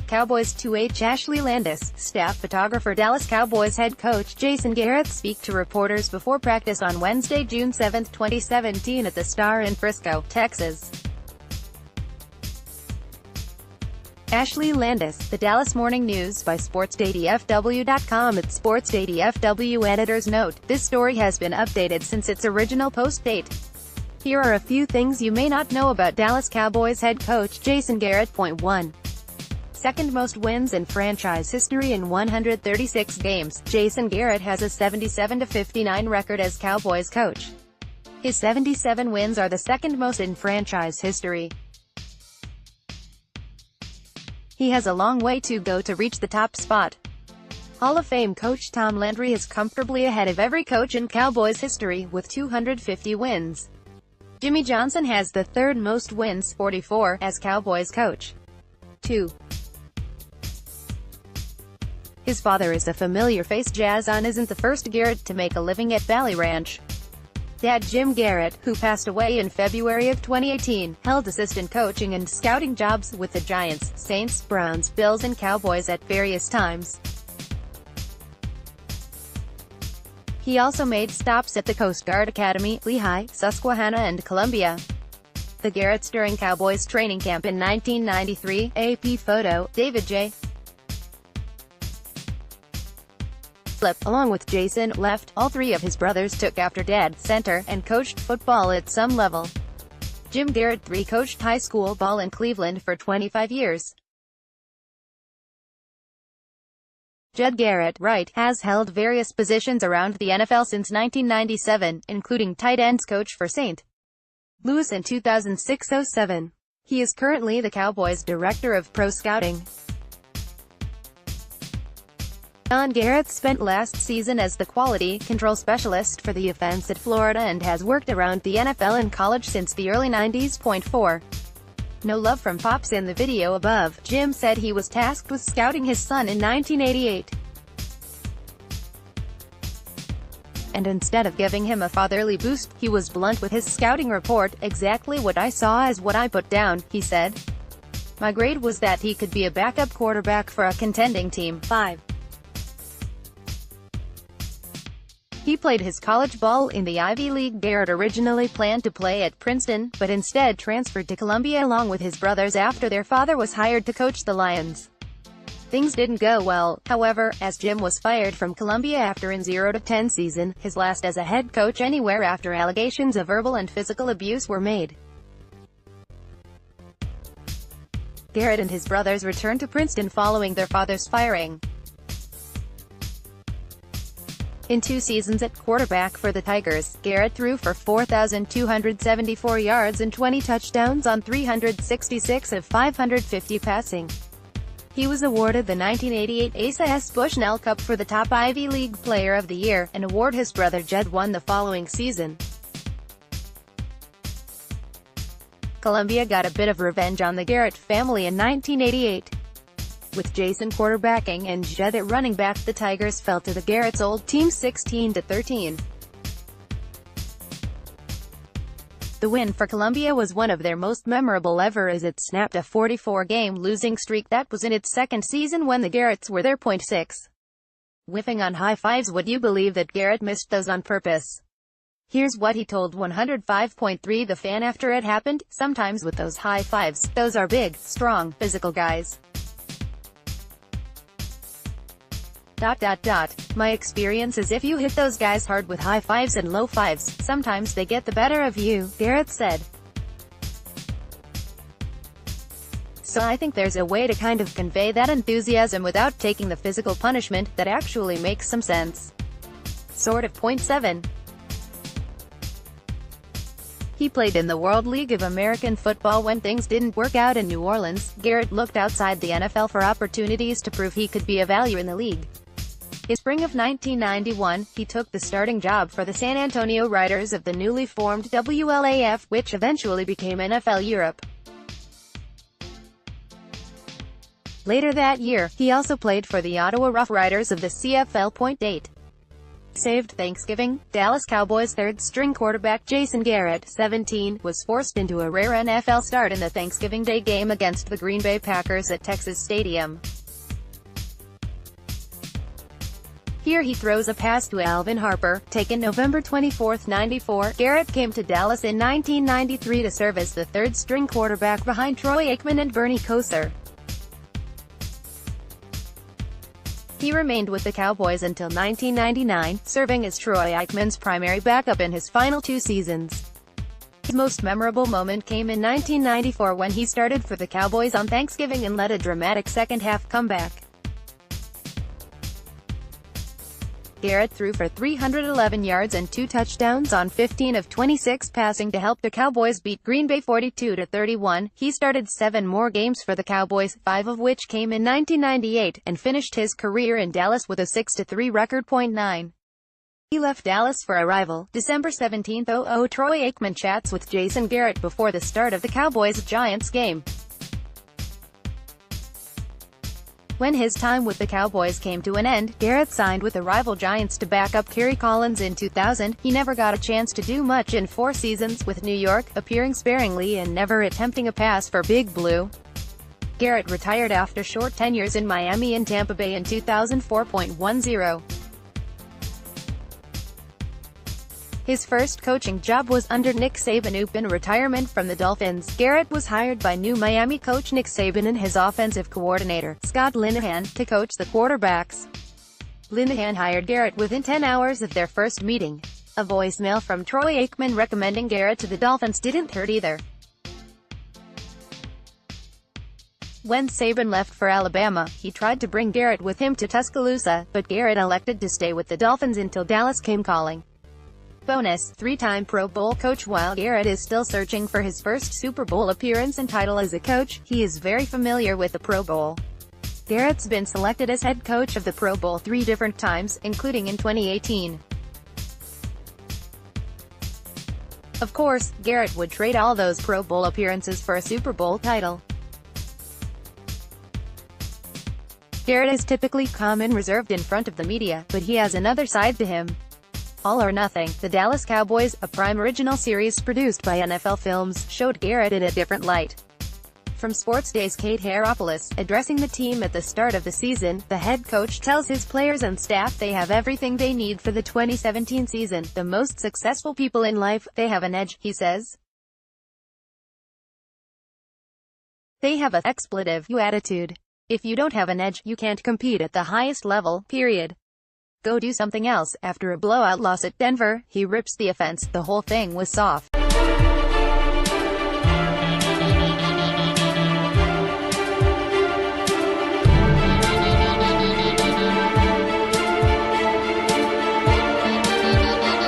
Cowboys 2H Ashley Landis, staff photographer Dallas Cowboys head coach Jason Garrett speak to reporters before practice on Wednesday, June 7, 2017 at the Star in Frisco, Texas. Ashley Landis, The Dallas Morning News by SportsDailyFW.com. At SportsDailyFW editor's note, this story has been updated since its original post date. Here are a few things you may not know about Dallas Cowboys head coach Jason Garrett.1. Second most wins in franchise history in 136 games, Jason Garrett has a 77-59 record as Cowboys coach. His 77 wins are the second most in franchise history. He has a long way to go to reach the top spot. Hall of Fame coach Tom Landry is comfortably ahead of every coach in Cowboys history, with 250 wins. Jimmy Johnson has the third most wins, 44, as Cowboys coach. 2. His father is a familiar face. Jason isn't the first Garrett to make a living at Valley Ranch. Dad Jim Garrett, who passed away in February of 2018, held assistant coaching and scouting jobs with the Giants, Saints, Browns, Bills and Cowboys at various times. He also made stops at the Coast Guard Academy, Lehigh, Susquehanna and Columbia. The Garretts during Cowboys training camp in 1993, AP photo, David J. Flip, along with Jason, left. All three of his brothers took after Dad, center, and coached football at some level. Jim Garrett III coached high school ball in Cleveland for 25 years. Judd Garrett, right, has held various positions around the NFL since 1997, including tight ends coach for St. Louis in 2006-07. He is currently the Cowboys' director of pro scouting. John Garrett spent last season as the quality control specialist for the offense at Florida and has worked around the NFL and college since the early 90s. 4. No love from Pops. In the video above, Jim said he was tasked with scouting his son in 1988. And instead of giving him a fatherly boost, he was blunt with his scouting report. "Exactly what I saw is what I put down," he said. "My grade was that he could be a backup quarterback for a contending team." 5. He played his college ball in the Ivy League. Garrett originally planned to play at Princeton, but instead transferred to Columbia along with his brothers after their father was hired to coach the Lions. Things didn't go well, however, as Jim was fired from Columbia after an 0-10 season, his last as a head coach anywhere after allegations of verbal and physical abuse were made. Garrett and his brothers returned to Princeton following their father's firing. In 2 seasons at quarterback for the Tigers, Garrett threw for 4,274 yards and 20 touchdowns on 366 of 550 passing. He was awarded the 1988 Asa S. Bushnell Cup for the top Ivy League Player of the Year, an award his brother Judd won the following season. Columbia got a bit of revenge on the Garrett family in 1988. With Jason quarterbacking and Judd at running back, the Tigers fell to the Garrett's old team 16-13. The win for Columbia was one of their most memorable ever as it snapped a 44-game losing streak that was in its second season when the Garretts were there. 6. Whiffing on high fives. Would you believe that Garrett missed those on purpose? Here's what he told 105.3 The Fan after it happened: "Sometimes with those high fives, those are big, strong, physical guys. My experience is if you hit those guys hard with high fives and low fives, sometimes they get the better of you," Garrett said. "So I think there's a way to kind of convey that enthusiasm without taking the physical punishment that actually makes some sense. Sort of." 7. He played in the World League of American Football when things didn't work out in New Orleans. Garrett looked outside the NFL for opportunities to prove he could be a value in the league. In spring of 1991, he took the starting job for the San Antonio Riders of the newly formed WLAF, which eventually became NFL Europe. Later that year, he also played for the Ottawa Rough Riders of the CFL. 8. saved Thanksgiving. Dallas Cowboys third-string quarterback Jason Garrett.1 was forced into a rare NFL start in the Thanksgiving Day game against the Green Bay Packers at Texas Stadium. Here he throws a pass to Alvin Harper, taken November 24, '94. Garrett came to Dallas in 1993 to serve as the third-string quarterback behind Troy Aikman and Bernie Kosar. He remained with the Cowboys until 1999, serving as Troy Aikman's primary backup in his final 2 seasons. His most memorable moment came in 1994 when he started for the Cowboys on Thanksgiving and led a dramatic second-half comeback. Garrett threw for 311 yards and 2 touchdowns on 15 of 26 passing to help the Cowboys beat Green Bay 42-31. He started 7 more games for the Cowboys, 5 of which came in 1998, and finished his career in Dallas with a 6-3 record. He left Dallas for a rival. December 17, Troy Aikman chats with Jason Garrett before the start of the Cowboys-Giants game. When his time with the Cowboys came to an end, Garrett signed with the rival Giants to back up Kerry Collins in 2000. He never got a chance to do much in 4 seasons with New York, appearing sparingly and never attempting a pass for Big Blue. Garrett retired after short tenures in Miami and Tampa Bay in 2004.10. His first coaching job was under Nick Saban in retirement from the Dolphins. Garrett was hired by new Miami coach Nick Saban and his offensive coordinator, Scott Linehan, to coach the quarterbacks. Linehan hired Garrett within 10 hours of their first meeting. A voicemail from Troy Aikman recommending Garrett to the Dolphins didn't hurt either. When Saban left for Alabama, he tried to bring Garrett with him to Tuscaloosa, but Garrett elected to stay with the Dolphins until Dallas came calling. Bonus: 3-time Pro Bowl coach. While Garrett is still searching for his first Super Bowl appearance and title as a coach, he is very familiar with the Pro Bowl. Garrett's been selected as head coach of the Pro Bowl 3 different times, including in 2018. Of course, Garrett would trade all those Pro Bowl appearances for a Super Bowl title. Garrett is typically calm and reserved in front of the media, but he has another side to him. All or Nothing, The Dallas Cowboys, a Prime original series produced by NFL Films, showed Garrett in a different light. From Sports Day's Kate Heropoulos, addressing the team at the start of the season, the head coach tells his players and staff they have everything they need for the 2017 season. The most successful people in life, they have an edge, he says. They have a expletive you attitude. If you don't have an edge, you can't compete at the highest level, period. Go do something else. After a blowout loss at Denver, he rips the offense. The whole thing was soft.